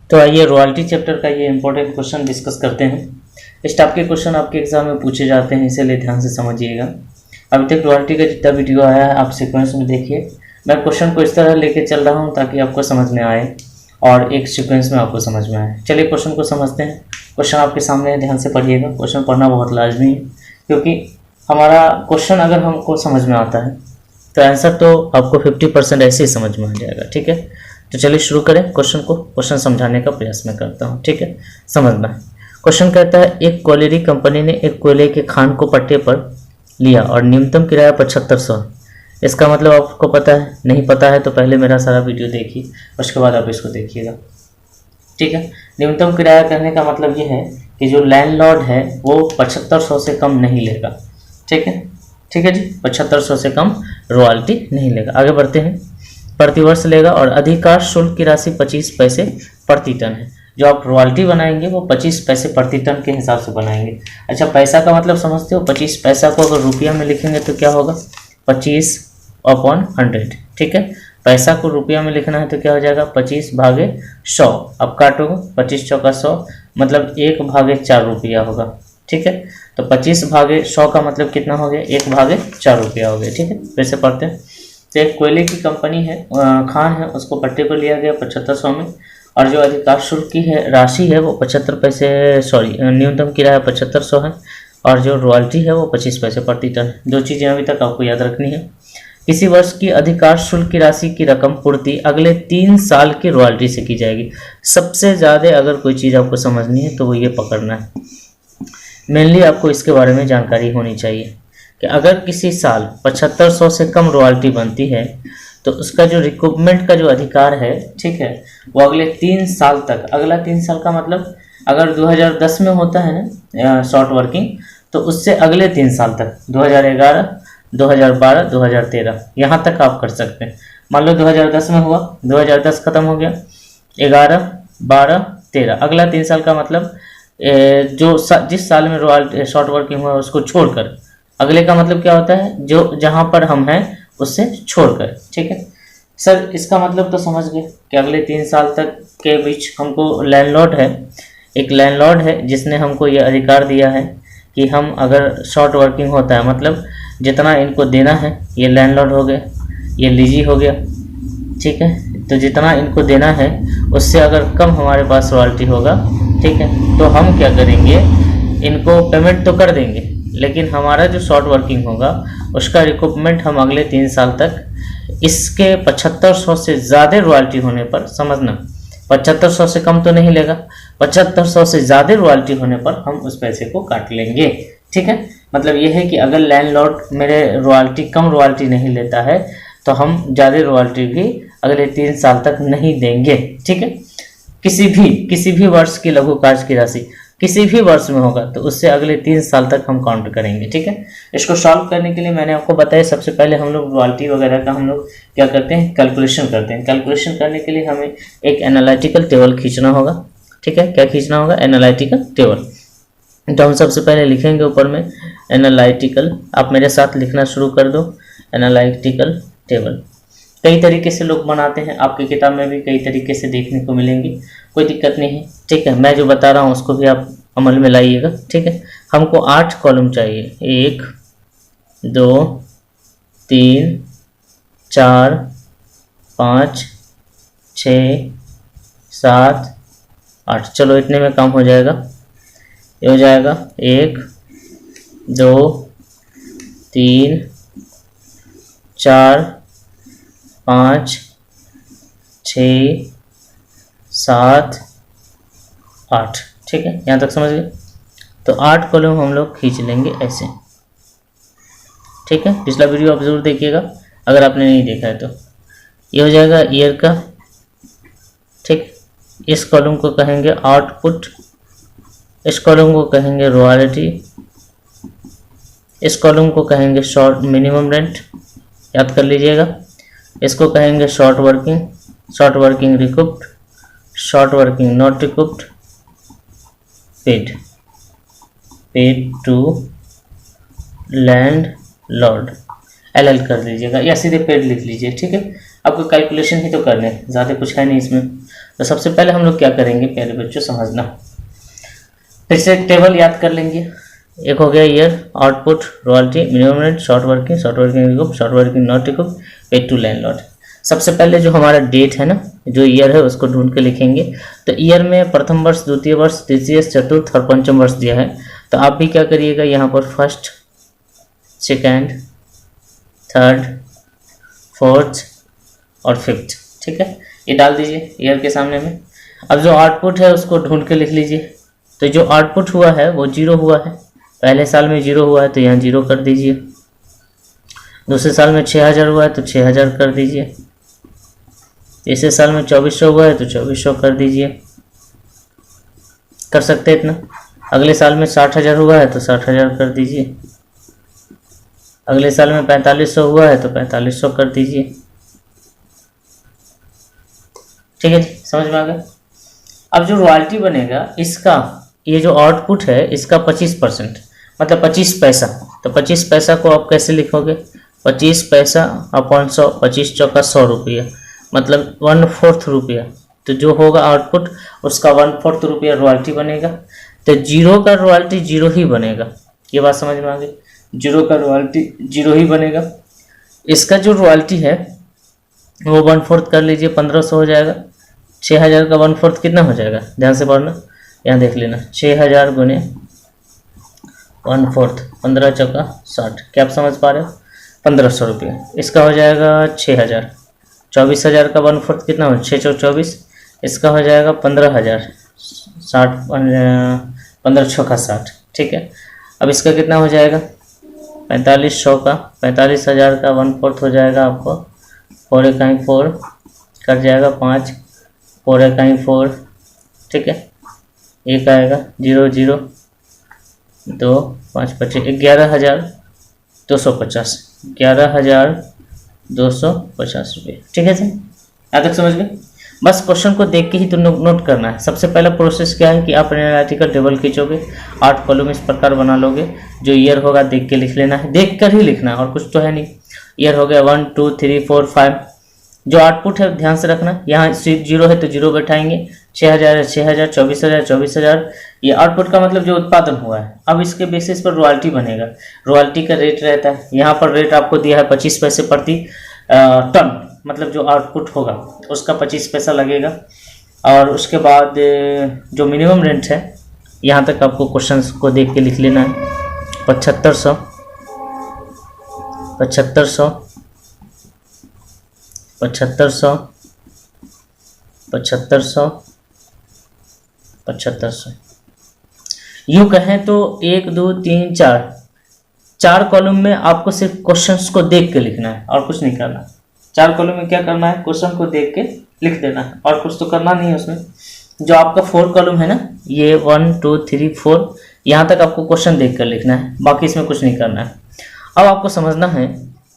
तो आइए royalty chapter का ये इंपॉर्टेंट क्वेश्चन डिस्कस करते हैं। इस टाइप के क्वेश्चन आपके एग्जाम में पूछे जाते हैं, इसीलिए ध्यान से समझिएगा। अभी तक रॉयल्टी का जितना वीडियो आया है आप सीक्वेंस में देखिए। मैं क्वेश्चन को इस तरह लेके चल रहा हूँ ताकि आपको समझ में आए और एक सीक्वेंस में आपको समझ में आए। चलिए क्वेश्चन को समझते हैं। क्वेश्चन आपके सामने है, ध्यान से पढ़िएगा। क्वेश्चन पढ़ना बहुत लाजमी है, क्योंकि हमारा क्वेश्चन अगर हमको समझ में आता है तो आंसर तो आपको 50% ऐसे ही समझ में आ जाएगा। ठीक है, तो चलिए शुरू करें क्वेश्चन को। क्वेश्चन समझाने का प्रयास मैं करता हूँ। ठीक है, समझना है। क्वेश्चन कहता है, एक कोयलेरी कंपनी ने एक कोयले के खान को पट्टे पर लिया और न्यूनतम किराया 7500। इसका मतलब आपको पता है? नहीं पता है तो पहले मेरा सारा वीडियो देखिए, उसके बाद आप इसको देखिएगा। ठीक है, न्यूनतम किराया कहने का मतलब ये है कि जो लैंडलॉर्ड है वो 7500 से कम नहीं लेगा। ठीक है, ठीक है जी, 7500 से कम रॉयल्टी नहीं लेगा। आगे बढ़ते हैं। प्रतिवर्ष लेगा और अधिकार शुल्क की राशि 25 पैसे प्रति टन है। जो आप रॉयल्टी बनाएंगे वो 25 पैसे प्रति टन के हिसाब से बनाएंगे। अच्छा, पैसा का मतलब समझते हो? 25 पैसा को अगर रुपया में लिखेंगे तो क्या होगा? 25/100। ठीक है, पैसा को रुपया में लिखना है तो क्या हो जाएगा? 25/100। अब काटोगे 25 चौका 100, मतलब 1/4 रुपया होगा। ठीक है, तो 25/100 का मतलब कितना हो गया? 1/4 रुपया हो गया। ठीक है, फिर से पढ़ते हैं। तो एक कोयले की कंपनी है, खान है, उसको पट्टे पर लिया गया 7500 में, और जो अधिकार शुल्क की है राशि है वो 75 पैसे, न्यूनतम किराया 7500 है, और जो रॉयल्टी है वो 25 पैसे प्रति टन है। दो चीज़ें अभी तक आपको याद रखनी है। किसी वर्ष की अधिकार शुल्क की राशि की रकम पूर्ति अगले 3 साल की रॉयल्टी से की जाएगी। सबसे ज़्यादा अगर कोई चीज़ आपको समझनी है तो वो ये पकड़ना है। मेनली आपको इसके बारे में जानकारी होनी चाहिए कि अगर किसी साल 7500 से कम रॉयल्टी बनती है तो उसका जो रिकूपमेंट का जो अधिकार है, ठीक है, वो अगले 3 साल तक, अगला 3 साल का मतलब अगर 2010 में होता है ना शॉर्ट वर्किंग, तो उससे अगले 3 साल तक 2011, 2012, 2013 यहाँ तक आप कर सकते हैं। मान लो 2010 में हुआ, 2010 खत्म हो गया, 11, 12, 13, अगला 3 साल का मतलब जिस साल में रॉयल शॉर्ट वर्किंग हुआ उसको छोड़कर अगले का मतलब क्या होता है? जो जहां पर हम हैं उससे छोड़कर। ठीक है सर, इसका मतलब तो समझ गए कि अगले 3 साल तक के बीच हमको लैंडलॉर्ड है, एक लैंडलॉर्ड है जिसने हमको ये अधिकार दिया है कि हम अगर शॉर्ट वर्किंग होता है मतलब जितना इनको देना है, ये लैंडलॉर्ड हो गया, ये लीजी हो गया। ठीक है, तो जितना इनको देना है उससे अगर कम हमारे पास रॉयल्टी होगा, ठीक है, तो हम क्या करेंगे? इनको पेमेंट तो कर देंगे, लेकिन हमारा जो शॉर्ट वर्किंग होगा उसका रिकूपमेंट हम अगले 3 साल तक इसके 7500 से ज़्यादा रॉयल्टी होने पर, समझना 7500 से कम तो नहीं लेगा, 7500 से ज़्यादा रॉयल्टी होने पर हम उस पैसे को काट लेंगे। ठीक है, मतलब ये है कि अगर लैंडलॉर्ड मेरे रॉयल्टी कम रॉयल्टी नहीं लेता है तो हम ज़्यादा रॉयल्टी भी अगले 3 साल तक नहीं देंगे। ठीक है, किसी भी वर्ष की लघु कार्य की राशि किसी भी वर्ष में होगा तो उससे अगले 3 साल तक हम काउंट करेंगे। ठीक है, इसको सॉल्व करने के लिए मैंने आपको बताया सबसे पहले हम लोग रॉयल्टी वगैरह का हम लोग क्या करते हैं? कैलकुलेशन करते हैं। कैलकुलेशन करने के लिए हमें एक एनालिटिकल टेबल खींचना होगा। ठीक है, क्या खींचना होगा? Analytical table. तो हम सबसे पहले लिखेंगे ऊपर में एनालिटिकल, आप मेरे साथ लिखना शुरू कर दो, एनालिटिकल टेबल। कई तरीके से लोग बनाते हैं, आपकी किताब में भी कई तरीके से देखने को मिलेंगे, कोई दिक्कत नहीं है। ठीक है, मैं जो बता रहा हूँ उसको भी आप अमल में लाइएगा। ठीक है, हमको 8 कॉलम चाहिए, 1, 2, 3, 4, 5, 6, 7, 8। चलो इतने में काम हो जाएगा। ये हो जाएगा 1, 2, 3, 4, 5, 6, 7, 8। ठीक है, यहाँ तक समझ गए? तो 8 कॉलम हम लोग खींच लेंगे ऐसे। ठीक है, पिछला वीडियो आप जरूर देखिएगा अगर आपने नहीं देखा है तो। ये हो जाएगा ईयर का। ठीक, इस कॉलम को कहेंगे आउटपुट, इस कॉलम को कहेंगे रॉयल्टी, इस कॉलम को कहेंगे शॉर्ट मिनिमम रेंट, याद कर लीजिएगा। इसको कहेंगे short working recouped, short working not recouped, paid to landlord, LL कर दीजिएगा या सीधे पेड लिख लीजिए। ठीक है, आपको कैलकुलेशन ही तो करने, ज़्यादा कुछ है नहीं इसमें। तो सबसे पहले हम लोग क्या करेंगे, प्यारे बच्चों समझना, फिर से टेबल याद कर लेंगे। एक हो गया year, output, royalty, minimum rent, short working recoup, short working not recoup, paid to landlord. सबसे पहले जो हमारा डेट है ना, जो ईयर है उसको ढूंढ के लिखेंगे। तो ईयर में प्रथम वर्ष, द्वितीय वर्ष, तृतीय, चतुर्थ और पंचम वर्ष दिया है। तो आप भी क्या करिएगा, यहाँ पर फर्स्ट, सेकेंड, थर्ड, फोर्थ और फिफ्थ, ठीक है, ये डाल दीजिए ईयर के सामने में। अब जो आउटपुट है उसको ढूंढ के लिख लीजिए। तो जो आउटपुट हुआ है वो 0 हुआ है, पहले साल में 0 हुआ है तो यहाँ 0 कर दीजिए। दूसरे साल में 6000 हुआ है तो 6000 कर दीजिए। तीसरे साल में 2400 हुआ है तो 2400 कर दीजिए, कर सकते हैं इतना। अगले साल में 60000 हुआ है तो 60000 कर दीजिए। अगले साल में 4500 हुआ है तो 4500 कर दीजिए। ठीक है जी, समझ में आ गया। अब जो रॉयल्टी बनेगा इसका, ये जो आउटपुट है इसका 25%, मतलब 25 पैसा। तो 25 पैसा को आप कैसे लिखोगे, 25 पैसा अपॉन 100, 25 चौका 100 रुपया, मतलब 1/4 रुपया। तो जो होगा आउटपुट उसका 1/4 रुपया रॉयल्टी बनेगा। तो 0 का रॉयल्टी 0 ही बनेगा, ये बात समझ में आ गई। 0 का रॉयल्टी 0 ही बनेगा। इसका जो रॉयल्टी है वो 1/4 कर लीजिए, 1500 हो जाएगा। 6000 का 1/4 कितना हो जाएगा, ध्यान से पढ़ना, यहाँ देख लेना। 6000 गुने 1/4, 15 चौका 60, क्या आप समझ पा रहे हो, 1500 रुपये। इसका हो जाएगा 6000। 24000 का 1/4 कितना हो, 6 चौक 24, इसका हो जाएगा 15000। 60, 15 चौका 60, ठीक है। अब इसका कितना हो जाएगा, 4500 का, 45000 का 1/4 हो जाएगा आपको 4 इकाई 4 कर जाएगा 5, 4 इकाई 4, ठीक है। एक आएगा 0 0 2 5 25, 11250, 11250 रुपये, ठीक है सर, यहाँ तक समझ गए। बस क्वेश्चन को देख के ही तो नोट करना है। सबसे पहला प्रोसेस क्या है कि आप एनालिटिकल टेबल खींचोगे, 8 कॉलम इस प्रकार बना लोगे। जो ईयर होगा देख के लिख लेना है, देख कर ही लिखना है और कुछ तो है नहीं। ईयर हो गया 1 2 3 4 5। जो आउटपुट है ध्यान से रखना, यहाँ 0 है तो 0 बैठाएंगे, 6000 है 6000, 24000 24000, ये आउटपुट का मतलब जो उत्पादन हुआ है। अब इसके बेसिस पर रॉयल्टी बनेगा। रॉयल्टी का रेट रहता है, यहाँ पर रेट आपको दिया है 25 पैसे प्रति टन, मतलब जो आउटपुट होगा उसका 25 पैसा लगेगा। और उसके बाद जो मिनिमम रेंट है, यहाँ तक आपको क्वेश्चन को देख के लिख लेना है। 7500 7500 7500 7500 7500। यूँ कहें तो 1 2 3 4 कॉलम में आपको सिर्फ क्वेश्चंस को देख के लिखना है और कुछ नहीं करना। 4 कॉलम में क्या करना है, क्वेश्चन को देख के लिख देना है और कुछ तो करना नहीं है उसमें। जो आपका 4 कॉलम है ना, ये 1 2 3 4, यहाँ तक आपको क्वेश्चन देख कर लिखना है, बाकी इसमें कुछ नहीं करना है। अब आपको समझना है,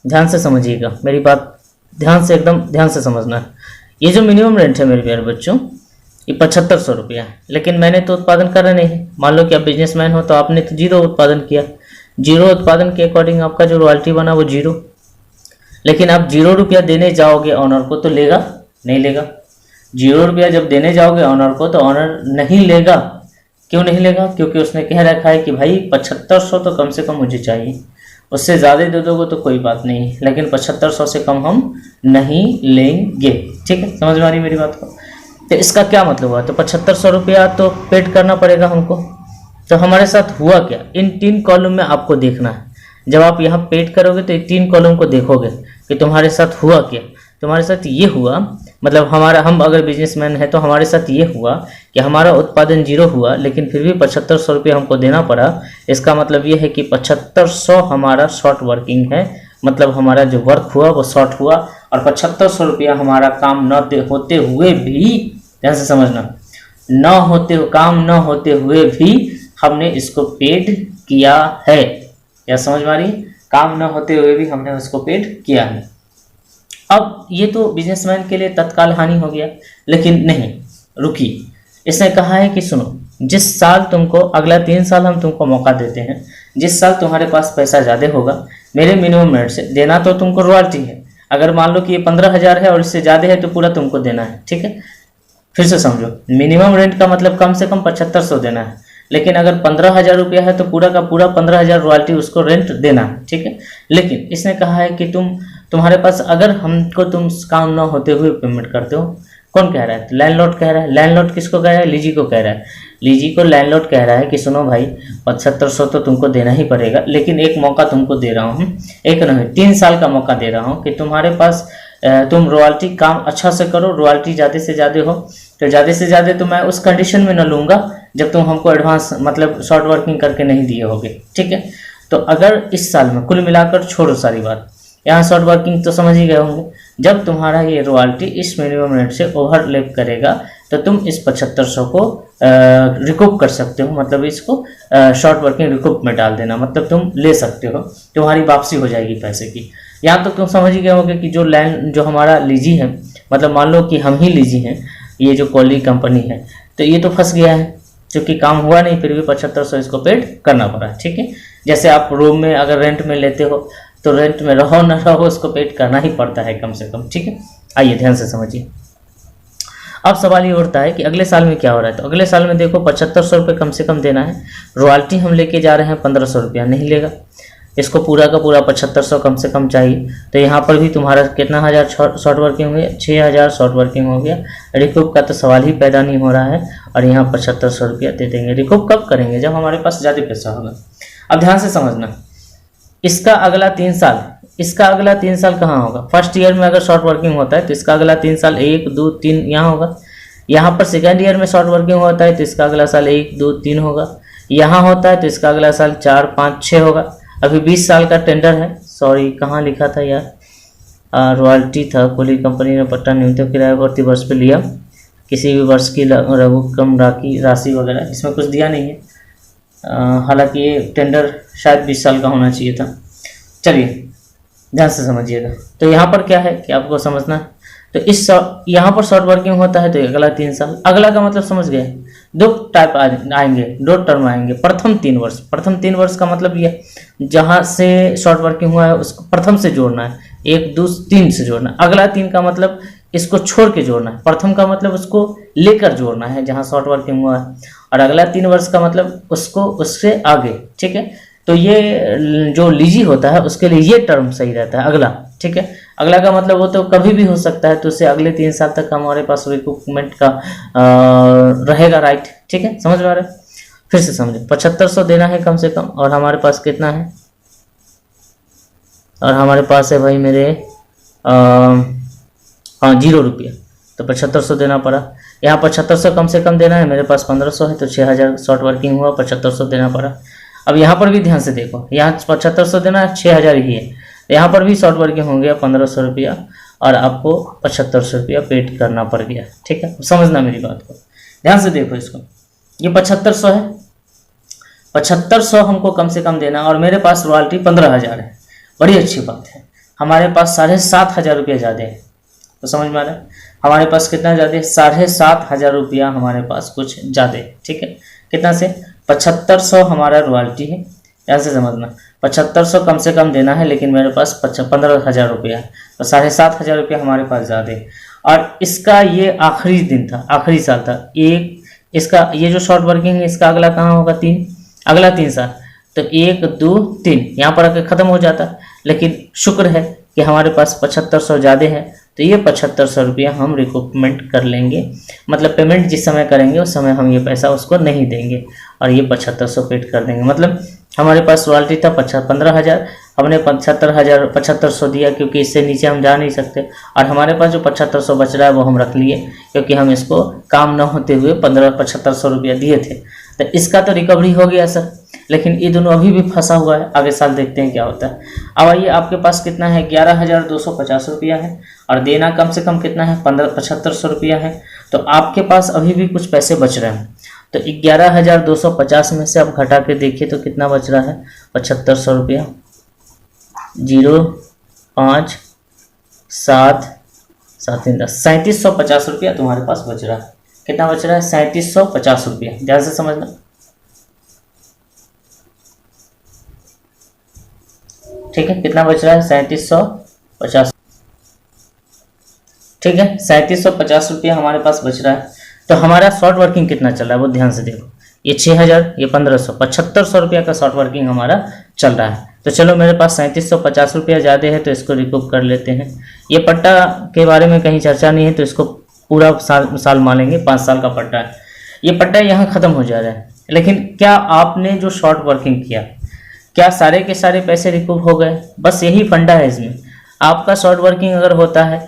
ध्यान से समझिएगा मेरी बात, ध्यान से एकदम ध्यान से समझना है। ये जो मिनिमम रेंट है मेरे प्यारे बच्चों, ये 7500 रुपया है, लेकिन मैंने तो उत्पादन करा नहीं है। मान लो कि आप बिजनेसमैन हो तो आपने तो 0 उत्पादन किया, 0 उत्पादन के अकॉर्डिंग आपका जो रॉयल्टी बना वो 0। लेकिन आप 0 रुपया देने जाओगे ऑनर को तो लेगा नहीं लेगा। 0 रुपया जब देने जाओगे ऑनर को तो ऑनर नहीं लेगा। क्यों नहीं लेगा, क्योंकि उसने कह रखा है कि भाई 7500 तो कम से कम मुझे चाहिए, उससे ज़्यादा दे दोगे तो कोई बात नहीं, लेकिन 7500 से कम हम नहीं लेंगे। ठीक है, समझ में आ रही मेरी बात को। तो इसका क्या मतलब हुआ, तो 7500 रुपया तो पेड करना पड़ेगा हमको। तो हमारे साथ हुआ क्या, इन 3 कॉलम में आपको देखना है। जब आप यहाँ पेड करोगे तो 3 कॉलम को देखोगे कि तुम्हारे साथ हुआ क्या। तुम्हारे साथ ये हुआ, मतलब हम अगर बिजनेसमैन है तो हमारे साथ ये हुआ कि हमारा उत्पादन 0 हुआ, लेकिन फिर भी 7500 रुपये हमको देना पड़ा। इसका मतलब ये है कि 7500 हमारा शॉर्ट वर्किंग है, मतलब हमारा जो वर्क हुआ वो शॉर्ट हुआ। और 7500 रुपया हमारा काम न होते हुए भी, ध्यान से समझना, काम न होते हुए भी हमने इसको पेड किया है। क्या समझ में आ रही, काम न होते हुए भी हमने उसको पेड किया है। अब ये तो बिजनेसमैन के लिए तत्काल हानि हो गया, लेकिन नहीं, रुकिए। इसने कहा है कि सुनो, जिस साल तुमको, अगला 3 साल हम तुमको मौका देते हैं, जिस साल तुम्हारे पास पैसा ज़्यादा होगा, मेरे मिनिमम रेट से देना तो तुमको रॉयल्टी है, अगर मान लो कि ये 15,000 है और इससे ज़्यादा है तो पूरा तुमको देना है, ठीक है। फिर से समझो, मिनिमम रेंट का मतलब कम से कम 7500 देना है, लेकिन अगर 15,000 रुपया है तो पूरा का पूरा 15,000 रॉयल्टी उसको रेंट देना है, ठीक है। लेकिन इसने कहा है कि तुम्हारे पास अगर हमको तुम काम न होते हुए पेमेंट करते हो, कौन कह रहा है? लैंडलॉर्ड कह रहा है। लैंडलॉर्ड किसको कह रहा है? लीजी को कह रहा है। लीजी को लैंडलॉर्ड कह रहा है कि सुनो भाई 7500 तो तुमको देना ही पड़ेगा, लेकिन एक मौका तुमको दे रहा हूँ, एक नहीं 3 साल का मौका दे रहा हूँ कि तुम्हारे पास तुम रॉयल्टी काम अच्छा से करो, रॉयल्टी ज़्यादा से ज़्यादा हो तो ज़्यादा से ज़्यादा तो मैं उस कंडीशन में न लूँगा जब तुम हमको एडवांस मतलब शॉर्ट वर्किंग करके नहीं दिए होगे, ठीक है। तो अगर इस साल में कुल मिलाकर छोड़ो सारी बात, यहाँ शॉर्ट वर्किंग तो समझ ही गए होंगे, जब तुम्हारा ये रॉयल्टी इस मिनिमम रेट से ओवरलैप करेगा तो तुम इस 7500 को रिकूप कर सकते हो, मतलब इसको शॉर्ट वर्किंग रिकूप में डाल देना, मतलब तुम ले सकते हो, तुम्हारी वापसी हो जाएगी पैसे की। यहाँ तो तुम समझ ही गए होंगे कि जो लैंड जो हमारा लीजी है, मतलब मान लो कि हम ही लीजी हैं, ये जो कोली कंपनी है, तो ये तो फंस गया है क्योंकि काम हुआ नहीं, फिर भी 7500 इसको पेड करना पड़ा, ठीक है। जैसे आप रूम में अगर रेंट में लेते हो तो रेंट में रहो न रहो उसको पेड करना ही पड़ता है कम से कम, ठीक है। आइए ध्यान से समझिए। अब सवाल ये उठता है कि अगले साल में क्या हो रहा है। तो अगले साल में देखो 7500 रुपये कम से कम देना है, रॉयल्टी हम लेके जा रहे हैं 1500 रुपया नहीं लेगा, इसको पूरा का पूरा 7500 कम से कम चाहिए। तो यहाँ पर भी तुम्हारा कितना हज़ार शॉर्ट वर्किंग हो गया? 6000 शॉर्ट वर्किंग हो गया। रिकूप का तो सवाल ही पैदा नहीं हो रहा है और यहाँ 7500 रुपया दे देंगे। रिकूप कब करेंगे? जब हमारे पास ज़्यादा पैसा होगा। अब ध्यान से समझना, इसका अगला 3 साल, इसका अगला 3 साल कहाँ होगा? फर्स्ट ईयर में अगर शॉर्ट वर्किंग होता है तो इसका अगला 3 साल 1 2 3 यहाँ होगा। यहाँ पर सेकेंड ईयर में शॉर्ट वर्किंग होता है तो इसका अगला साल 1 2 3 होगा। यहाँ होता है तो इसका अगला साल 4 5 6 होगा। अभी 20 साल का टेंडर है, सॉरी कहाँ लिखा था यार, रॉयल्टी था, कोली कंपनी ने पट्टा न्यूनतम किराया प्रति वर्ष पे लिया, किसी भी वर्ष की लघु कम राशि वगैरह इसमें कुछ दिया नहीं है। हालांकि ये टेंडर शायद 20 साल का होना चाहिए था। चलिए ध्यान से समझिएगा। तो यहाँ पर क्या है कि आपको समझना है, तो इस यहाँ पर शॉर्ट वर्किंग होता है तो अगला 3 साल, अगला का मतलब समझ गए, 2 टाइप आएंगे, 2 टर्म आएंगे। प्रथम 3 वर्ष, प्रथम 3 वर्ष का मतलब ये जहाँ से शॉर्ट वर्किंग हुआ है उसको प्रथम से जोड़ना है, 1 2 3 से जोड़ना है। अगला 3 का मतलब इसको छोड़ के जोड़ना है। प्रथम का मतलब उसको लेकर जोड़ना है जहाँ शॉर्ट वर्किंग हुआ है, और अगला 3 वर्ष का मतलब उसको उससे आगे, ठीक है। तो ये जो लीजी होता है उसके लिए ये टर्म सही रहता है अगला, ठीक है। अगला का मतलब वो तो कभी भी हो सकता है, तो उससे अगले 3 साल तक हमारे पास रिक्रूटमेंट का रहेगा, राइट, ठीक है। समझ में आ रहा है? फिर से समझो, 7500 देना है कम से कम, और हमारे पास कितना है, और हमारे पास है भाई मेरे हाँ 0 रुपया, तो 7500 देना पड़ा। यहाँ 7500 कम से कम देना है, मेरे पास 1500 है तो 6000 शॉर्ट वर्किंग हुआ, 7500 देना पड़ा। अब यहाँ पर भी ध्यान से देखो, यहाँ 7500 देना है, 6000 ही है, यहाँ पर भी शॉर्ट वर्किंग हो गया 1500 रुपया, और आपको 7500 रुपया पेड करना पड़ गया, ठीक है। समझना मेरी बात को, ध्यान से देखो इसको, ये 7500 है, 7500 हमको कम से कम देना, और मेरे पास रॉयल्टी 15000 है। बड़ी अच्छी बात है, हमारे पास 7500 रुपया ज़्यादा है। तो समझ में आ रहा है, हमारे पास कितना ज़्यादा है? 7500 रुपया हमारे पास कुछ ज़्यादा है, ठीक है। कितना से? 7500 हमारा रॉयल्टी है, ऐसे समझना, 7500 कम से कम देना है, लेकिन मेरे पास 15,000 रुपया है, तो 7500 रुपया हमारे पास ज़्यादा है। और इसका ये आखिरी दिन था, आखिरी साल था, एक इसका ये जो शॉर्ट वर्किंग है इसका अगला कहाँ होगा? 3, अगला 3 साल, तो 1 2 3 यहाँ पर आकर ख़त्म हो जाता। लेकिन शुक्र है कि हमारे पास 7500 ज़्यादा है, तो ये 7500 रुपया हम रिकूपमेंट कर लेंगे, मतलब पेमेंट जिस समय करेंगे उस समय हम ये पैसा उसको नहीं देंगे, और ये 7500 पेड कर देंगे। मतलब हमारे पास रॉयल्टी था 15,000, हमने 7500 दिया क्योंकि इससे नीचे हम जा नहीं सकते, और हमारे पास जो 7500 बच रहा है वो हम रख लिए क्योंकि हम इसको काम न होते हुए 7500 रुपया दिए थे। तो इसका तो रिकवरी हो गया सर, लेकिन ये दोनों अभी भी फंसा हुआ है, आगे साल देखते हैं क्या होता है। अब आइए, आपके पास कितना है? 11,250 रुपया है, और देना कम से कम कितना है? 7500 रुपया है। तो आपके पास अभी भी कुछ पैसे बच रहे हैं, तो 11,250 में से आप घटा के देखिए तो कितना बच रहा है? 7500 रुपया, 0 5 7 7 3 10, 3750 रुपया तुम्हारे पास बच रहा है। कितना बच रहा है? 3750 रुपया। ध्यान से समझना, ठीक है। कितना बच रहा है? 3750। ठीक है, 3750 रुपया हमारे पास बच रहा है। तो हमारा शॉर्ट वर्किंग कितना चल रहा है वो ध्यान से देखो, ये 6000, ये 1500, 7500 रुपया का शॉर्ट वर्किंग हमारा चल रहा है। तो चलो मेरे पास 3750 रुपया ज़्यादा है तो इसको रिकूप कर लेते हैं। ये पट्टा के बारे में कहीं चर्चा नहीं है तो इसको पूरा साल मानेंगे, 5 साल का पट्टा है। ये पट्टा यहाँ ख़त्म हो जा रहा है, लेकिन क्या आपने जो शॉर्ट वर्किंग किया, क्या सारे के सारे पैसे रिकूप हो गए? बस यही फंडा है इसमें। आपका शॉर्ट वर्किंग अगर होता है,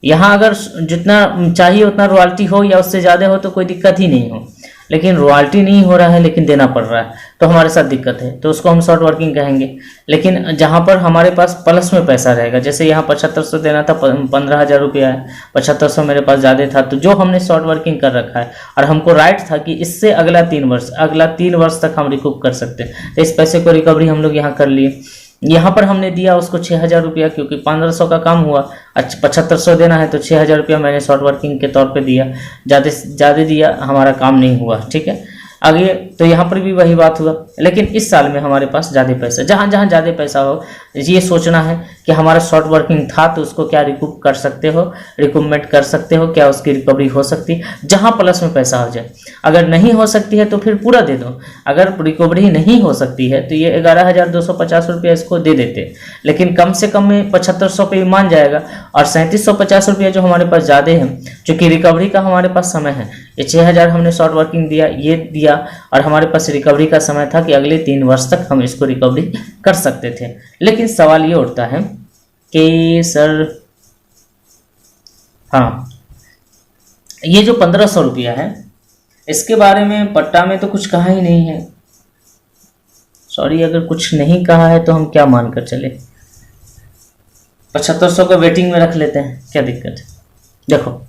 यहाँ अगर जितना चाहिए उतना रॉयल्टी हो या उससे ज़्यादा हो तो कोई दिक्कत ही नहीं हो, लेकिन रॉयल्टी नहीं हो रहा है लेकिन देना पड़ रहा है तो हमारे साथ दिक्कत है, तो उसको हम शॉर्ट वर्किंग कहेंगे। लेकिन जहाँ पर हमारे पास प्लस में पैसा रहेगा, जैसे यहाँ 7500 देना था, 15000 रुपया है, 7500 मेरे पास ज़्यादा था, तो जो हमने शॉर्ट वर्किंग कर रखा है और हमको राइट था कि इससे अगला 3 वर्ष तक हम रिकूप कर सकते हैं, तो इस पैसे को रिकवरी हम लोग यहाँ कर लिए। यहाँ पर हमने दिया उसको 6000 रुपया, क्योंकि 1500 का काम हुआ, 7500 देना है तो 6000 रुपया मैंने शॉर्ट वर्किंग के तौर पे दिया, ज़्यादा दिया, हमारा काम नहीं हुआ। ठीक है, आगे तो यहाँ पर भी वही बात हुआ, लेकिन इस साल में हमारे पास ज़्यादा पैसा, जहाँ जहाँ ज़्यादा पैसा हो ये सोचना है कि हमारा शॉर्ट वर्किंग था तो उसको क्या रिकूप कर सकते हो, रिकूपमेंट कर सकते हो, क्या उसकी रिकवरी हो सकती है, जहाँ प्लस में पैसा हो जाए। अगर नहीं हो सकती है तो फिर पूरा दे दो, अगर रिकवरी नहीं हो सकती है तो ये 11250 रुपया इसको दे देते, लेकिन कम से कम में 7500 पे मान जाएगा। और 3750 रुपया जो हमारे पास ज़्यादा है, चूँकि रिकवरी का हमारे पास समय है, ये 6000 हमने शॉर्ट वर्किंग दिया, ये दिया, और हमारे पास रिकवरी का समय था कि अगले 3 वर्ष तक हम इसको रिकवरी कर सकते थे। लेकिन सवाल ये उठता है कि सर, हाँ, ये जो 1500 रुपया है इसके बारे में पट्टा में तो कुछ कहा ही नहीं है। सॉरी, अगर कुछ नहीं कहा है तो हम क्या मानकर चले, 7500 को वेटिंग में रख लेते हैं, क्या दिक्कत है। देखो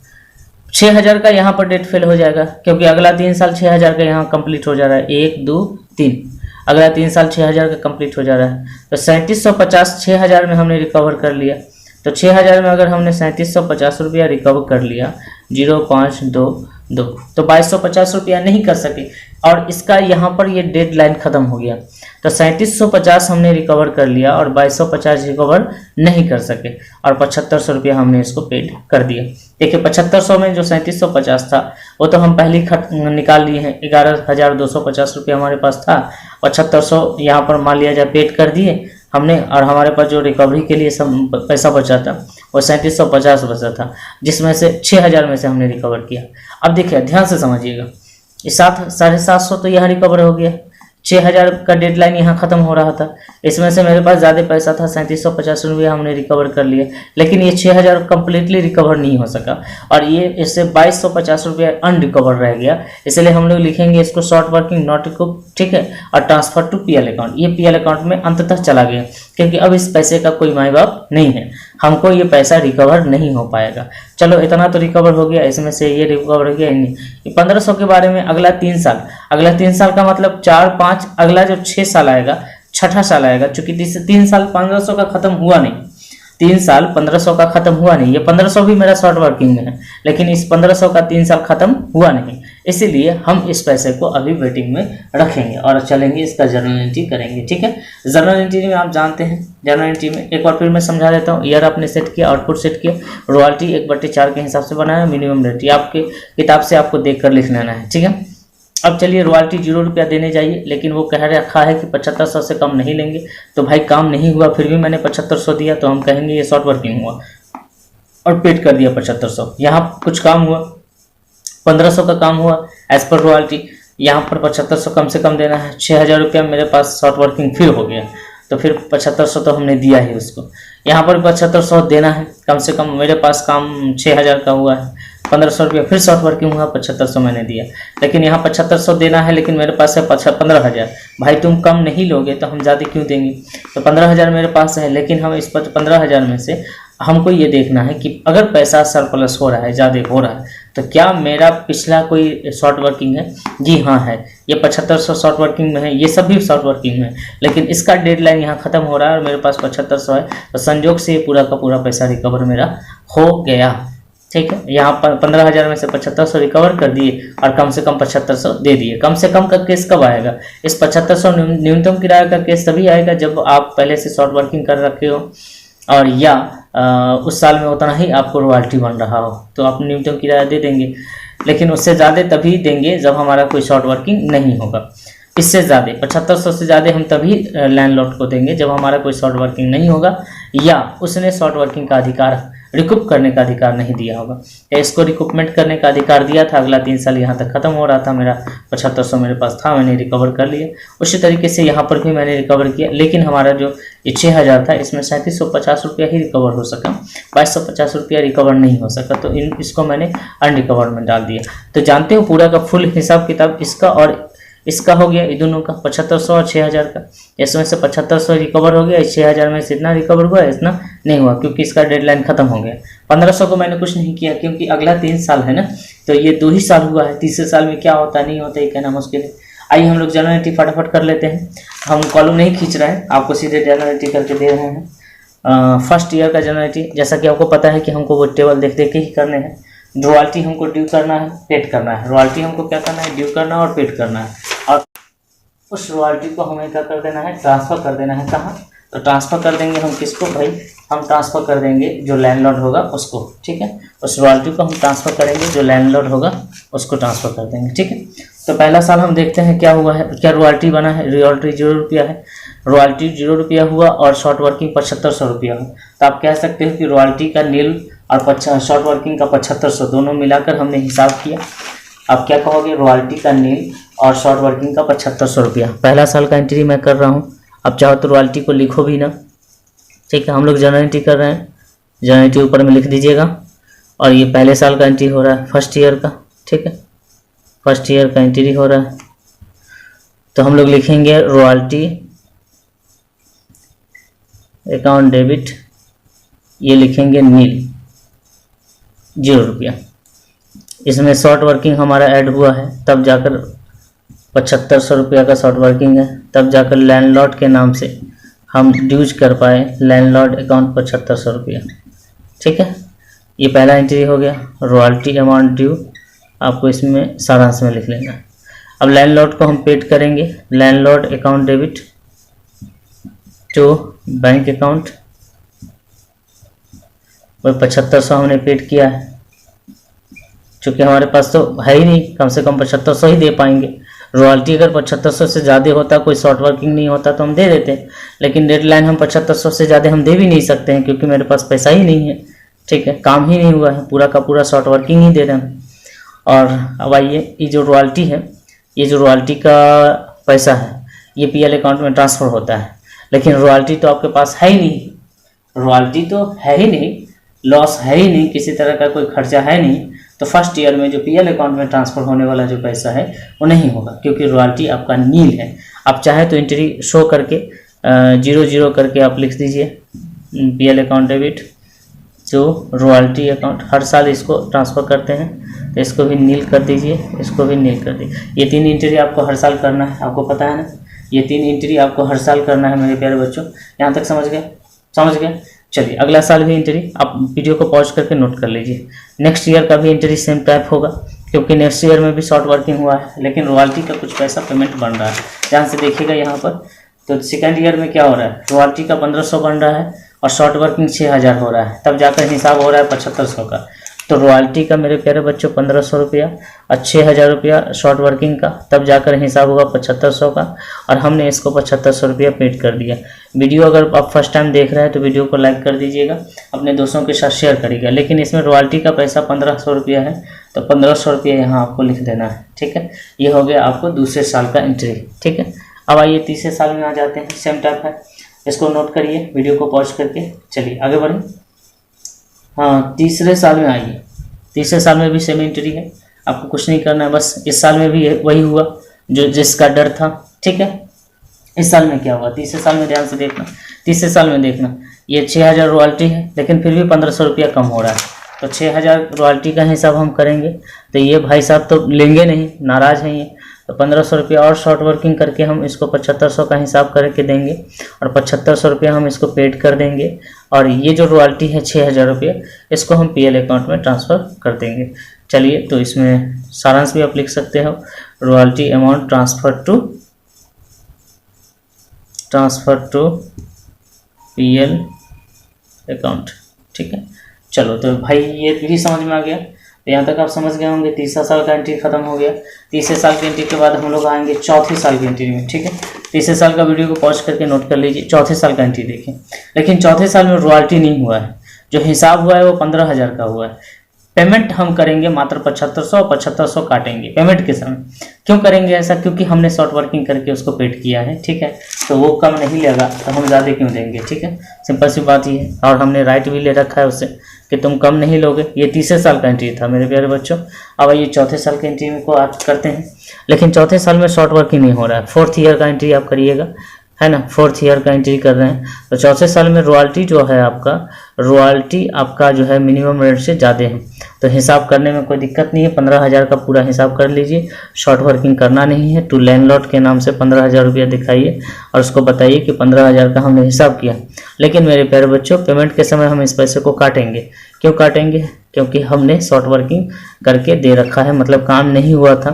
6000 का यहाँ पर डेट फेल हो जाएगा, क्योंकि अगला 3 साल 6000 का यहाँ कंप्लीट हो जा रहा है, 1 2 3, अगला 3 साल 6000 का कंप्लीट हो जा रहा है। तो 3750 6000 में हमने रिकवर कर लिया, तो 6000 में अगर हमने 3750 रुपया रिकवर कर लिया, 0522, तो 2250 रुपया नहीं कर सके, और इसका यहाँ पर ये डेडलाइन ख़त्म हो गया। तो 3750 हमने रिकवर कर लिया और 2250 रिकवर नहीं कर सके, और 7500 रुपया हमने इसको पेड कर दिया। देखिए 7500 में जो 3750 था वो तो हम पहले ही निकाल लिए हैं, 11250 रुपया हमारे पास था, 7500 यहाँ पर मान लिया जाए पेड कर दिए हमने, और हमारे पास जो रिकवरी के लिए सब पैसा बचा था वो 3750 बचा था, जिसमें से 6000 में से हमने रिकवर किया। अब देखिए ध्यान से समझिएगा, ये 750 तो यहाँ रिकवर हो गया, 6000 का डेडलाइन यहाँ ख़त्म हो रहा था, इसमें से मेरे पास ज़्यादा पैसा था, 3750 रुपया हमने रिकवर कर लिया, लेकिन ये 6000 कम्प्लीटली रिकवर नहीं हो सका, और ये इससे 2250 रुपया अनरिकवर रह गया। इसलिए हम लोग लिखेंगे इसको शॉर्ट वर्किंग नॉट रिकूप, ठीक है, और ट्रांसफर टू पीएल अकाउंट। ये पीएल अकाउंट में अंततः चला गया, क्योंकि अब इस पैसे का कोई माई बाप नहीं है, हमको ये पैसा रिकवर नहीं हो पाएगा। चलो इतना तो रिकवर हो गया, इसमें से ये रिकवर हो गया नहीं। 1500 के बारे में अगला 3 साल का मतलब 4 5, अगला जो 6 साल आएगा, छठा साल आएगा, चूंकि 3 साल 1500 का खत्म हुआ नहीं, 3 साल 1500 का खत्म हुआ नहीं, ये 1500 भी मेरा शॉर्ट वर्किंग में है, लेकिन इस 1500 का 3 साल खत्म हुआ नहीं, इसीलिए हम इस पैसे को अभी वेटिंग में रखेंगे और चलेंगे, इसका जर्नल एंट्री करेंगे। ठीक है, जर्नल एंट्री में आप जानते हैं, जर्नल एंट्री में एक बार फिर मैं समझा देता हूँ। ईयर आपने सेट किया, आउटपुट सेट किया, रॉयल्टी 1/4 के हिसाब से बनाया, मिनिमम रेट आपके किताब से आपको देख कर लिख लेना है। ठीक है, अब चलिए रॉयल्टी 0 रुपया देने जाइए, लेकिन वो कह रखा है कि 7500 से कम नहीं लेंगे, तो भाई काम नहीं हुआ, फिर भी मैंने 7500 दिया तो हम कहेंगे ये शॉर्ट वर्किंग हुआ और पेड कर दिया 7500। यहाँ कुछ काम हुआ, 1500 का काम हुआ एज पर रॉयल्टी, यहाँ पर 7500 कम से कम देना है, 6000 रुपया मेरे पास शॉर्ट वर्किंग फिर हो गया, तो फिर 7500 तो हमने दिया ही उसको, यहाँ पर 7500 देना है, कम से कम मेरे पास काम 6000 का हुआ है, 1500 रुपया फिर शॉर्ट वर्किंग हुआ, 7500 मैंने दिया, लेकिन यहाँ 7500 देना है, लेकिन मेरे पास है 15000। भाई तुम कम नहीं लोगे तो हम ज़्यादा क्यों देंगे, तो 15000 मेरे पास है, लेकिन हम इस 15000 में से हमको ये देखना है कि अगर पैसा सरप्लस हो रहा है, ज़्यादा हो रहा है, तो क्या मेरा पिछला कोई शॉर्ट वर्किंग है? जी हाँ है, ये 7500 शॉर्ट वर्किंग में है, ये सब भी शॉर्ट वर्किंग में है, लेकिन इसका डेडलाइन यहाँ ख़त्म हो रहा है और मेरे पास 7500 है, तो संयोग से ये पूरा का पूरा पैसा रिकवर मेरा हो गया। ठीक है, यहाँ पर 15000 में से 7500 रिकवर कर दिए और कम से कम 7500 दे दिए। कम से कम का केस कब आएगा? इस 7500 न्यूनतम किराए का केस तभी आएगा जब आप पहले से शॉर्ट वर्किंग कर रखे हो, और या उस साल में उतना ही आपको रॉयल्टी बन रहा हो तो आप न्यूनतम किराया दे देंगे, लेकिन उससे ज़्यादा तभी देंगे जब हमारा कोई शॉर्ट वर्किंग नहीं होगा। इससे ज़्यादा 7500 से ज़्यादा हम तभी लैंडलॉर्ड को देंगे जब हमारा कोई शॉर्ट वर्किंग नहीं होगा या उसने शॉर्ट वर्किंग का अधिकार रिकूप करने का अधिकार नहीं दिया होगा। या इसको रिकूपमेंट करने का अधिकार दिया था, अगला 3 साल यहाँ तक खत्म हो रहा था, मेरा 7500 मेरे पास था, मैंने रिकवर कर लिया। उसी तरीके से यहाँ पर भी मैंने रिकवर किया, लेकिन हमारा जो ये 6000 था इसमें 3750 रुपया ही रिकवर हो सका, 2250 रुपया रिकवर नहीं हो सका, तो इसको मैंने अनरिकवर में डाल दिया। तो जानते हो पूरा का फुल हिसाब किताब इसका और इसका हो गया, ये दोनों का 7500 और 6000 का। इसमें से 7500 रिकवर हो गया, 6000 में से इतना रिकवर हुआ, इतना नहीं हुआ क्योंकि इसका डेडलाइन खत्म हो गया। 1500 को मैंने कुछ नहीं किया क्योंकि अगला 3 साल है ना, तो ये 2 ही साल हुआ है, तीसरे साल में क्या होता नहीं होता ये कहना मुश्किल है। आइए हम लोग जनरलिटी फटाफट कर लेते हैं। हम कॉलम नहीं खींच रहे हैं, आपको सीधे जनरलिटी करके दे रहे हैं। फर्स्ट ईयर का जनरलिटी, जैसा कि आपको पता है कि हमको वो टेबल देख देख के ही करने हैं। रॉयल्टी हमको ड्यू करना है, पेड करना है। रॉयल्टी हमको क्या करना है, ड्यू करना और पेड करना है, और उस रॉयल्टी को हमें क्या कर देना है, ट्रांसफ़र कर देना है। कहाँ? तो ट्रांसफ़र कर देंगे हम किसको भाई, हम ट्रांसफ़र कर देंगे जो लैंडलॉर्ड होगा उसको, ठीक है। उस रॉयल्टी को हम ट्रांसफ़र करेंगे, जो लैंडलॉर्ड होगा उसको ट्रांसफ़र कर देंगे, ठीक है। तो पहला साल हम देखते हैं क्या हुआ है, क्या रॉयल्टी बना है। रॉयल्टी 0 रुपया है, रॉयल्टी 0 रुपया हुआ और शॉर्ट वर्किंग 7500 रुपया हुआ। तो आप कह सकते हो कि रॉयल्टी का नील और शॉर्ट वर्किंग का 7500 दोनों मिलाकर हमने हिसाब किया। आप क्या कहोगे, रॉयल्टी का नील और शॉर्ट वर्किंग का 7500 रुपया। पहला साल का एंट्री मैं कर रहा हूँ, अब चाहो तो रॉयल्टी को लिखो भी ना, ठीक है। हम लोग जनरलिटी कर रहे हैं, जनरलिटी ऊपर में लिख दीजिएगा। और ये पहले साल का एंट्री हो रहा है, फर्स्ट ईयर का, ठीक है, फर्स्ट ईयर का एंट्री हो रहा है। तो हम लोग लिखेंगे रॉयल्टी अकाउंट डेबिट, ये लिखेंगे नील 0 रुपया। इसमें शॉर्ट वर्किंग हमारा ऐड हुआ है, तब जाकर 7500 रुपया का शॉर्ट वर्किंग है, तब जाकर लैंडलॉर्ड के नाम से हम ड्यूज कर पाए लैंडलॉर्ड अकाउंट 7500 रुपया, ठीक है। ये पहला एंट्री हो गया। रॉयल्टी अमाउंट ड्यू आपको इसमें सारांश में लिख लेना। अब लैंडलॉर्ड को हम पेड करेंगे, landlord account debit to bank account, वही 7500 हमने पेड किया है। चूँकि हमारे पास तो है ही नहीं, कम से कम 7500 ही दे पाएंगे। रॉयल्टी अगर 7500 से ज़्यादा होता, कोई शॉर्ट वर्किंग नहीं होता तो हम दे देते, लेकिन डेडलाइन हम 7500 से ज़्यादा हम दे भी नहीं सकते हैं क्योंकि मेरे पास पैसा ही नहीं है, ठीक है, काम ही नहीं हुआ है, पूरा का पूरा शॉर्ट वर्किंग ही दे रहे हैं। और अब आइए, ये जो रॉयल्टी है, ये जो रॉयल्टी का पैसा है ये पीएल अकाउंट में ट्रांसफ़र होता है, लेकिन रॉयल्टी तो आपके पास है ही नहीं, रॉयल्टी तो है ही नहीं, लॉस है ही नहीं, किसी तरह का कोई खर्चा है नहीं। तो फर्स्ट ईयर में जो पीएल अकाउंट में ट्रांसफ़र होने वाला जो पैसा है वो नहीं होगा क्योंकि रॉयल्टी आपका नील है। आप चाहे तो एंट्री शो करके 00 करके आप लिख दीजिए पीएल अकाउंट डेबिट जो रॉयल्टी अकाउंट, हर साल इसको ट्रांसफ़र करते हैं, तो इसको भी नील कर दीजिए, इसको भी नील कर दीजिए। ये 3 एंट्री आपको हर साल करना है, आपको पता है ना, ये 3 एंट्री आपको हर साल करना है मेरे प्यारे बच्चों। यहाँ तक समझ गए? समझ गए। चलिए अगला साल भी एंट्री आप वीडियो को पॉज करके नोट कर लीजिए। नेक्स्ट ईयर का भी एंट्री सेम टाइप होगा क्योंकि नेक्स्ट ईयर में भी शॉर्ट वर्किंग हुआ है, लेकिन रॉयल्टी का कुछ पैसा पेमेंट बन रहा है। ध्यान से देखिएगा यहाँ पर, तो सेकेंड ईयर में क्या हो रहा है, रॉयल्टी का 1500 बन रहा है और शॉर्ट वर्किंग 6000 हो रहा है, तब जाकर हिसाब हो रहा है 7500 का। तो रॉयल्टी का मेरे प्यारे बच्चों 1500 रुपया और 6000 रुपया शॉर्ट वर्किंग का, तब जाकर हिसाब होगा 7500 का, और हमने इसको 7500 रुपया पेड कर दिया। वीडियो अगर आप फर्स्ट टाइम देख रहे हैं तो वीडियो को लाइक कर दीजिएगा, अपने दोस्तों के साथ शेयर करिएगा। लेकिन इसमें रॉयल्टी का पैसा 1500 रुपया है, तो 1500 रुपया यहाँ आपको लिख देना है, ठीक है। ये हो गया आपको दूसरे साल का एंट्री, ठीक है। अब आइए तीसरे साल में आ जाते हैं, सेम टाइप है, इसको नोट करिए वीडियो को पॉज करके। चलिए आगे बढ़ें। हाँ, तीसरे साल में आइए। तीसरे साल में भी सेम एंट्री है, आपको कुछ नहीं करना है, बस इस साल में भी वही हुआ जो जिसका डर था, ठीक है। इस साल में क्या हुआ, तीसरे साल में ध्यान से देखना, तीसरे साल में देखना, ये 6000 रॉयल्टी है लेकिन फिर भी 1500 रुपया कम हो रहा है, तो 6000 रॉयल्टी का हिसाब हम करेंगे तो ये भाई साहब तो लेंगे नहीं, नाराज़ हैं ये, तो 1500 रुपया और शॉर्ट वर्किंग करके हम इसको 7500 का हिसाब करके देंगे और 7500 रुपया हम इसको पेड कर देंगे, और ये जो रॉयल्टी है 6000 रुपये इसको हम पीएल अकाउंट में ट्रांसफ़र कर देंगे। चलिए, तो इसमें सारांश भी आप लिख सकते हो, royalty amount transfer to PL account, ठीक है। चलो तो भाई ये भी समझ में आ गया। तो यहाँ तक आप समझ गए होंगे, तीसरा साल का एंट्री खत्म हो गया। तीसरे साल की एंट्री के बाद हम लोग आएंगे चौथे साल की एंट्री में, ठीक है। तीसरे साल का वीडियो को पॉज करके नोट कर लीजिए, चौथे साल का एंट्री देखिए। लेकिन चौथे साल में रॉयल्टी नहीं हुआ है, जो हिसाब हुआ है वो 15,000 का हुआ है। पेमेंट हम करेंगे मात्र 7500, 7500 काटेंगे पेमेंट के समय। क्यों करेंगे ऐसा? क्योंकि हमने शॉर्ट वर्किंग करके उसको पेड किया है, ठीक है। तो वो कम नहीं लगा तो हम ज़्यादा क्यों देंगे, ठीक है। सिंपल सी बात ये है। और हमने राइट भी ले रखा है उससे कि तुम कम नहीं लोगे। ये तीसरे साल का एंट्री था मेरे प्यारे बच्चों। अब ये चौथे साल के एंट्री को आप करते हैं। लेकिन चौथे साल में शॉर्ट वर्किंग नहीं हो रहा है, 4th ईयर का एंट्री आप करिएगा, है ना। 4th ईयर का एंट्री कर रहे हैं। तो चौथे साल में रॉयल्टी जो है आपका, रॉयल्टी आपका जो है मिनिमम रेट से ज़्यादा है। तो हिसाब करने में कोई दिक्कत नहीं है, 15,000 का पूरा हिसाब कर लीजिए। शॉर्ट वर्किंग करना नहीं है। टू लैंडलॉर्ड के नाम से 15,000 रुपया दिखाइए और उसको बताइए कि 15,000 का हमने हिसाब किया। लेकिन मेरे प्यारे बच्चों, पेमेंट के समय हम इस पैसे को काटेंगे। क्यों काटेंगे? क्योंकि हमने शॉर्ट वर्किंग करके दे रखा है, मतलब काम नहीं हुआ था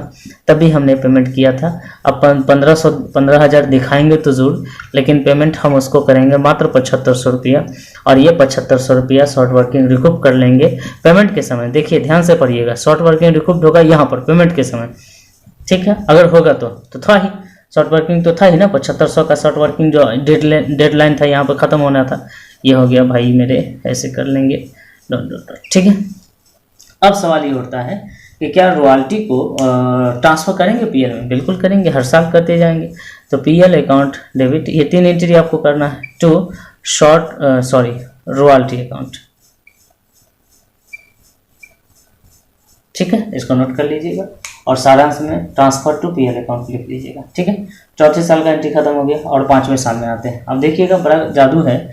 तभी हमने पेमेंट किया था। अब 15,000 दिखाएंगे तो जरूर, लेकिन पेमेंट हम उसको करेंगे मात्र 7500 रुपया। और ये 7500 रुपया शॉर्ट वर्किंग रिकूप कर लेंगे पेमेंट के समय। देखिए ध्यान से पढ़िएगा, शॉर्ट वर्किंग रिकूप होगा यहाँ पर पेमेंट के समय, ठीक है। अगर होगा तो था ही, शॉर्ट वर्किंग तो था ही ना। 7500 का शॉर्ट वर्किंग जो डेडलाइन था यहाँ पर ख़त्म होना था, ये हो गया भाई मेरे। ऐसे कर लेंगे, ठीक है। अब सवाल ये उठता है कि क्या रॉयल्टी को ट्रांसफ़र करेंगे पीएल में? बिल्कुल करेंगे, हर साल करते जाएंगे। तो पीएल अकाउंट डेबिट, ये 3 एंट्री आपको करना है टू रॉयल्टी अकाउंट, ठीक है। इसको नोट कर लीजिएगा और सारांश में ट्रांसफर टू पीएल अकाउंट लिख लीजिएगा, ठीक है। चौथे साल का एंट्री खत्म हो गया और 5वें साल में आते हैं। अब देखिएगा बड़ा जादू है।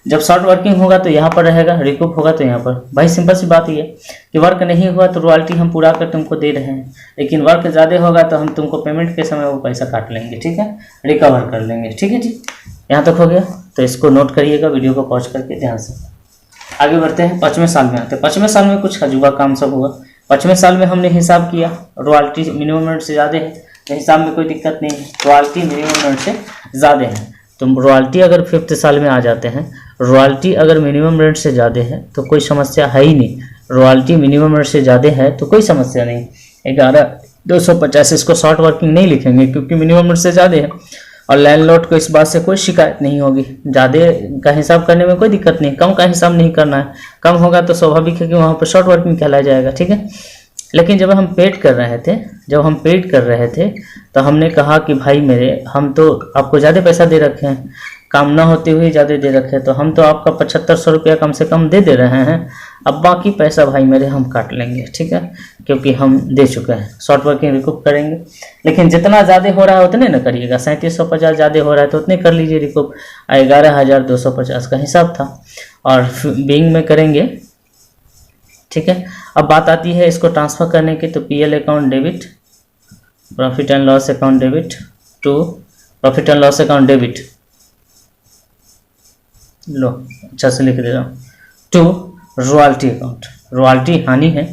जब शॉर्ट वर्किंग होगा तो यहाँ पर रहेगा, रिकूप होगा तो यहाँ पर। भाई सिंपल सी बात ये कि वर्क नहीं हुआ तो रॉयल्टी हम पूरा कर तुमको दे रहे हैं, लेकिन वर्क ज़्यादा होगा तो हम तुमको पेमेंट के समय वो पैसा काट लेंगे, ठीक है, रिकवर कर लेंगे, ठीक है जी। यहाँ तक हो गया। तो इसको नोट करिएगा, वीडियो को पॉज करके ध्यान से। आगे बढ़ते हैं, 5वें साल में आते हैं। 5वें साल में कुछ अजूबा काम सब हुआ। 5वें साल में हमने हिसाब किया, रॉयल्टी मिनिमम रेट से ज़्यादा है तो हिसाब में कोई दिक्कत नहीं है, रॉयल्टी मिनिमम रेट से ज़्यादा है। तो रॉयल्टी अगर 5th साल में आ जाते हैं, रॉयल्टी अगर मिनिमम रेट से ज़्यादा है तो कोई समस्या है ही नहीं। रॉयल्टी मिनिमम रेट से ज़्यादा है तो कोई समस्या नहीं। 11,250 इसको शॉर्ट वर्किंग नहीं लिखेंगे क्योंकि मिनिमम रेट से ज़्यादा है। और लैंडलॉर्ड को इस बात से कोई शिकायत नहीं होगी, ज़्यादा का हिसाब करने में कोई दिक्कत नहीं, कम का हिसाब नहीं करना है। कम होगा तो स्वाभाविक है कि वहाँ पर शॉर्ट वर्किंग कहलाया जाएगा, ठीक है। लेकिन जब हम पेड कर रहे थे तो हमने कहा कि भाई मेरे, हम तो आपको ज़्यादा पैसा दे रखे हैं, काम ना होते हुए ज़्यादा दे रखे हैं, तो हम तो आपका 7500 रुपया कम से कम दे रहे हैं। अब बाकी पैसा भाई मेरे हम काट लेंगे, ठीक है, क्योंकि हम दे चुके हैं। शॉर्ट वर्किंग रिकूप करेंगे, लेकिन जितना ज़्यादा हो रहा है उतने ना करिएगा। 3750 ज़्यादा हो रहा है तो उतने कर लीजिए रिकूप। 11,250 का हिसाब था और बिंग में करेंगे, ठीक है। अब बात आती है इसको ट्रांसफ़र करने की। तो PL account debit, profit and loss account debit to profit and loss account debit, लो अच्छा से लिख दे रहा हूँ, टू रॉयल्टी अकाउंट। रॉयल्टी हानि है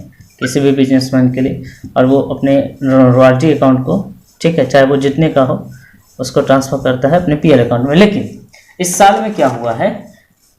किसी भी बिजनेसमैन के लिए और वो अपने रॉयल्टी अकाउंट को, ठीक है, चाहे वो जितने का हो उसको ट्रांसफ़र करता है अपने पीएल अकाउंट में। लेकिन इस साल में क्या हुआ है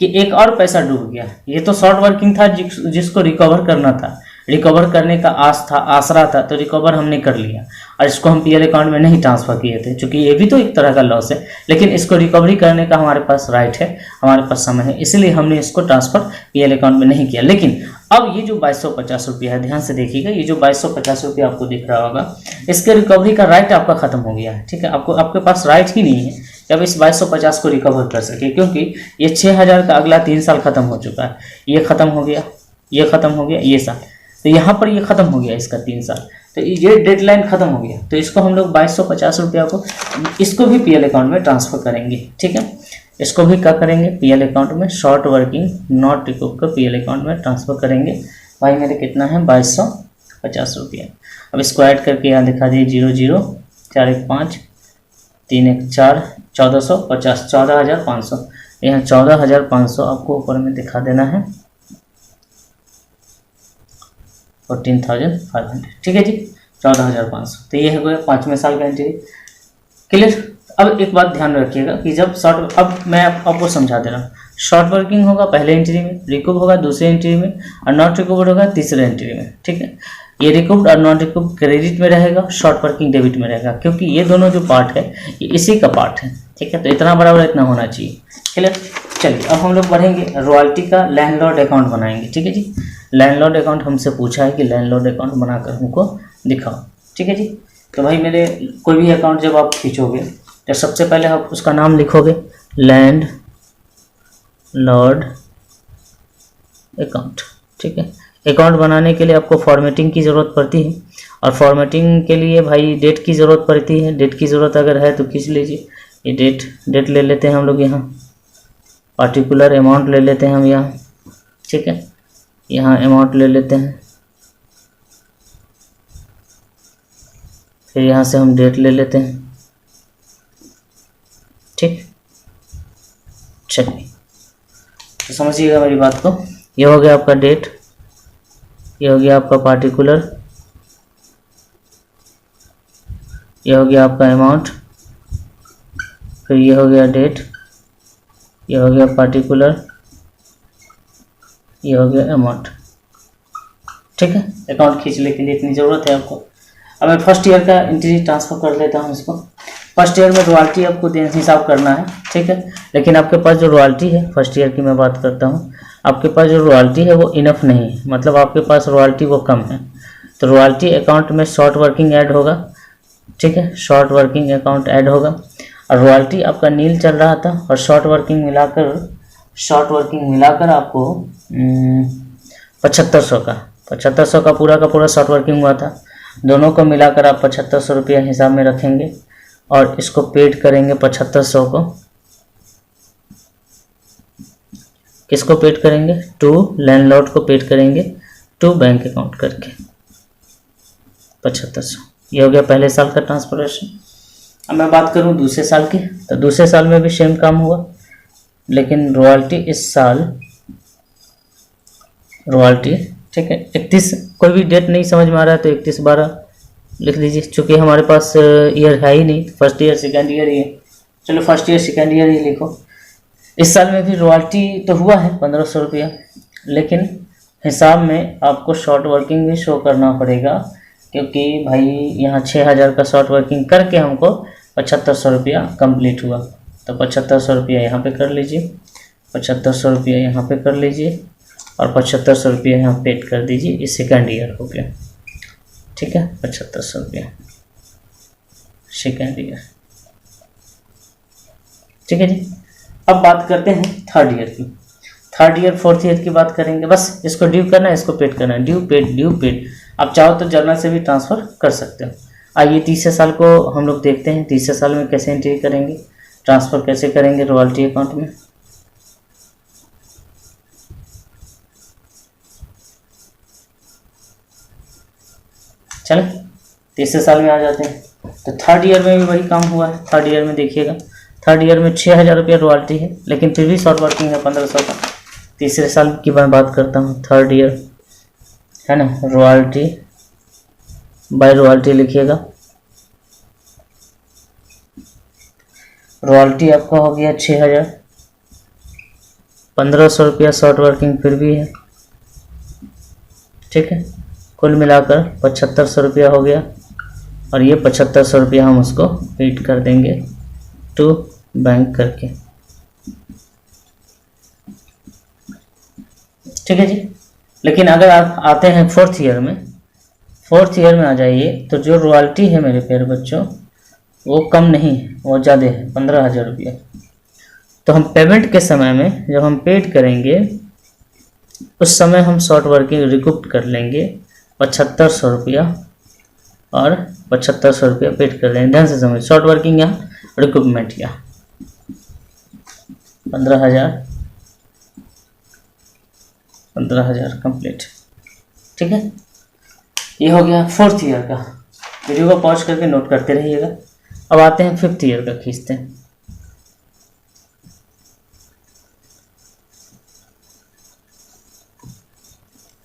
कि एक और पैसा डूब गया। ये तो शॉर्ट वर्किंग था जिसको रिकवर करना था, रिकवर करने का आसरा था, तो रिकवर हमने कर लिया और इसको हम पीएल अकाउंट में नहीं ट्रांसफ़र किए थे, क्योंकि ये भी तो एक तरह का लॉस है। लेकिन इसको रिकवरी करने का हमारे पास राइट है, हमारे पास समय है, इसलिए हमने इसको ट्रांसफ़र पीएल अकाउंट में नहीं किया। लेकिन अब ये जो 2250 रुपया है, ध्यान से देखिएगा, ये जो 2250 रुपया आपको दिख रहा होगा, इसके रिकवरी का राइट आपका ख़त्म हो गया है, ठीक है। आपके पास राइट ही नहीं है कि अब इस 2250 को रिकवर कर सके, क्योंकि ये 6000 का अगला 3 साल खत्म हो चुका है। ये ख़त्म हो गया, ये ख़त्म हो गया, ये साल, तो यहाँ पर ये ख़त्म हो गया इसका 3 साल, तो ये डेडलाइन ख़त्म हो गया। तो इसको हम लोग 2250 रुपया को, इसको भी पीएल अकाउंट में ट्रांसफ़र करेंगे, ठीक है। इसको भी क्या करेंगे, पीएल अकाउंट में, शॉर्ट वर्किंग नॉट रिकूप को पीएल अकाउंट में ट्रांसफ़र करेंगे। भाई मेरे कितना है, 2250 रुपया। अब इसको ऐड करके यहाँ दिखा दिए, 00 415 314 1450, 14,500। यहाँ 14,500 आपको ऊपर में दिखा देना है, 14,500, ठीक है जी, 14,500। तो ये हो गया 5वें साल का एंट्री, क्लियर। अब एक बात ध्यान रखिएगा कि जब शॉर्ट, अब मैं आपको समझा दे रहा हूँ, शॉर्ट वर्किंग होगा पहले एंट्री में, रिकूप होगा दूसरे एंट्री में, और नॉट रिकूवर्ड होगा तीसरे एंट्री में। ठीक है, ये रिकूप्ड और नॉट रिकूप्ड क्रेडिट में रहेगा, शॉर्ट वर्किंग डेबिट में रहेगा, क्योंकि ये दोनों जो पार्ट है ये इसी का पार्ट है। ठीक है, तो इतना बराबर इतना होना चाहिए। क्लियर। चलिए अब हम लोग बढ़ेंगे, रॉयल्टी का लैंडलॉर्ड अकाउंट बनाएंगे। ठीक है जी, लैंडलॉर्ड अकाउंट हमसे पूछा है कि लैंडलॉर्ड अकाउंट बनाकर हमको दिखाओ। ठीक है जी, तो भाई मेरे कोई भी अकाउंट जब आप खींचोगे तो सबसे पहले आप उसका नाम लिखोगे लैंड लॉर्ड अकाउंट। ठीक है, अकाउंट बनाने के लिए आपको फॉर्मेटिंग की ज़रूरत पड़ती है, और फॉर्मेटिंग के लिए भाई डेट की ज़रूरत पड़ती है। डेट की ज़रूरत अगर है तो खींच लीजिए, ये डेट ले लेते हैं हम लोग यहाँ, पार्टिकुलर अमाउंट ले लेते हैं हम यहाँ। ठीक है, यहाँ अमाउंट ले लेते हैं, फिर यहाँ से हम डेट ले लेते हैं। ठीक, चलिए तो समझिएगा मेरी बात को। ये हो गया आपका डेट, ये हो गया आपका पार्टिकुलर, ये हो गया आपका अमाउंट, फिर ये हो गया डेट, ये हो गया पार्टिकुलर, ये हो गया अमाउंट। ठीक है, अकाउंट खींचने के लिए इतनी ज़रूरत है आपको। अब मैं फर्स्ट ईयर का एंट्री ट्रांसफ़र कर लेता हूँ इसको। फर्स्ट ईयर में रॉयल्टी आपको हिसाब करना है। ठीक है, लेकिन आपके पास जो रॉयल्टी है, फर्स्ट ईयर की मैं बात करता हूँ, आपके पास जो रॉयल्टी है वो इनफ नहीं है, मतलब आपके पास रॉयल्टी वो कम है। तो रॉयल्टी अकाउंट में शॉर्ट वर्किंग ऐड होगा। ठीक है, शॉर्ट वर्किंग अकाउंट ऐड होगा, और रॉयल्टी आपका नील चल रहा था, और शॉर्ट वर्किंग मिलाकर आपको 7500 का पूरा शॉर्ट वर्किंग हुआ था। दोनों को मिलाकर आप 7500 रुपया हिसाब में रखेंगे, और इसको पेड करेंगे 7500 को। किसको पेड करेंगे? टू लैंडलॉर्ड को पेड करेंगे, टू बैंक अकाउंट करके 7500। ये हो गया पहले साल का ट्रांसफरेशन। अब मैं बात करूं दूसरे साल की, तो दूसरे साल में भी सेम काम हुआ, लेकिन रॉयल्टी इस साल रॉयल्टी, ठीक है, 31, कोई भी डेट नहीं समझ में आ रहा है तो 31/12 लिख लीजिए, चूँकि हमारे पास ईयर है ही नहीं, फर्स्ट ईयर सेकेंड ईयर ही है। चलो फर्स्ट ईयर सेकेंड ईयर ही लिखो। इस साल में भी रॉयल्टी तो हुआ है 1500 रुपया, लेकिन हिसाब में आपको शॉर्ट वर्किंग भी शो करना पड़ेगा, क्योंकि भाई यहाँ 6000 का शॉर्ट वर्किंग करके हमको 7500 रुपया कम्प्लीट हुआ। तो 7500 रुपया यहाँ पे कर लीजिए, 7500 रुपया यहाँ पे कर लीजिए, और 7500 रुपया यहाँ पेड कर दीजिए। ये सेकेंड ईयर हो गया। ठीक है, 7500 रुपया सेकेंड ईयर। ठीक है जी, अब बात करते हैं थर्ड ईयर की। थर्ड ईयर फोर्थ ईयर की बात करेंगे। बस इसको ड्यू करना है, इसको पेड करना है, ड्यू पेड। आप चाहो तो जर्नल से भी ट्रांसफ़र कर सकते हो। आइए तीसरे साल को हम लोग देखते हैं, तीसरे साल में कैसे एंट्री करेंगे, ट्रांसफ़र कैसे करेंगे रॉयल्टी अकाउंट में। चलो तीसरे साल में आ जाते हैं। तो थर्ड ईयर में भी वही काम हुआ है। थर्ड ईयर में देखिएगा, थर्ड ईयर में 6000 रुपया रॉयल्टी है, लेकिन फिर भी शॉर्ट वर्किंग है 1500 का। तीसरे साल की मैं बात करता हूँ, थर्ड ईयर है ना, रॉयल्टी बाय रॉयल्टी लिखिएगा। रॉयल्टी आपका हो गया 6000, 1500 रुपया शॉर्ट वर्किंग फिर भी है। ठीक है, कुल मिलाकर 7500 रुपया हो गया, और ये 7500 रुपया हम उसको पेड कर देंगे टू बैंक करके। ठीक है जी, लेकिन अगर आप आते हैं फोर्थ ईयर में आ जाइए, तो जो रॉयल्टी है मेरे प्यारे बच्चों वो कम नहीं है, वो ज़्यादा है, 15000 रुपया। तो हम पेमेंट के समय में जब हम पेड करेंगे उस समय हम शॉर्ट वर्किंग रिकूप कर लेंगे 7500 रुपया, और 7500 रुपया पेड कर लेंगे। ध्यान से समझ, शॉर्ट वर्किंग यहाँ, रिकूपमेंट यहाँ 15,000 कंप्लीट। ठीक है, ये हो गया फोर्थ ईयर का। वीडियो को पॉज करके नोट करते रहिएगा। अब आते हैं फिफ्थ ईयर का, खींचते हैं।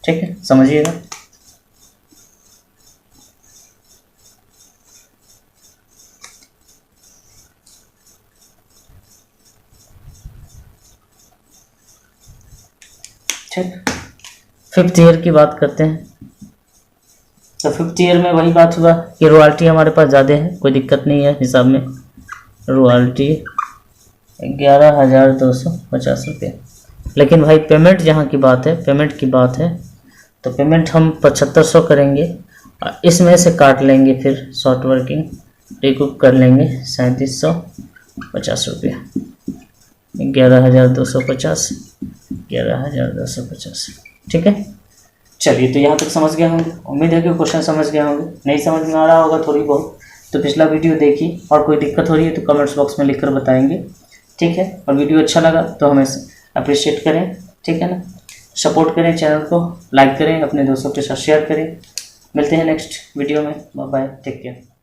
ठीक है, समझिएगा। ठीक। 5th ईयर की बात करते हैं। तो 5th ईयर में वही बात हुआ कि रॉयल्टी हमारे पास ज़्यादा है, कोई दिक्कत नहीं है हिसाब में। रॉयल्टी 11,250 रुपये। लेकिन भाई पेमेंट जहाँ की बात है, पेमेंट की बात है, तो पेमेंट हम 7500 करेंगे और इसमें से काट लेंगे फिर शॉर्ट वर्किंग रिकूप कर लेंगे 3750 रुपये। 11,250, 11,250। ठीक है, चलिए तो यहाँ तक समझ गए होंगे। उम्मीद है कि क्वेश्चन समझ गए होंगे। नहीं समझ में आ रहा होगा थोड़ी बहुत तो पिछला वीडियो देखिए, और कोई दिक्कत हो रही है तो कमेंट्स बॉक्स में लिखकर बताएंगे। ठीक है, और वीडियो अच्छा लगा तो हमें अप्रिशिएट करें, ठीक है ना, सपोर्ट करें, चैनल को लाइक करें, अपने दोस्तों के साथ शेयर करें। मिलते हैं नेक्स्ट वीडियो में। Bye bye, take care.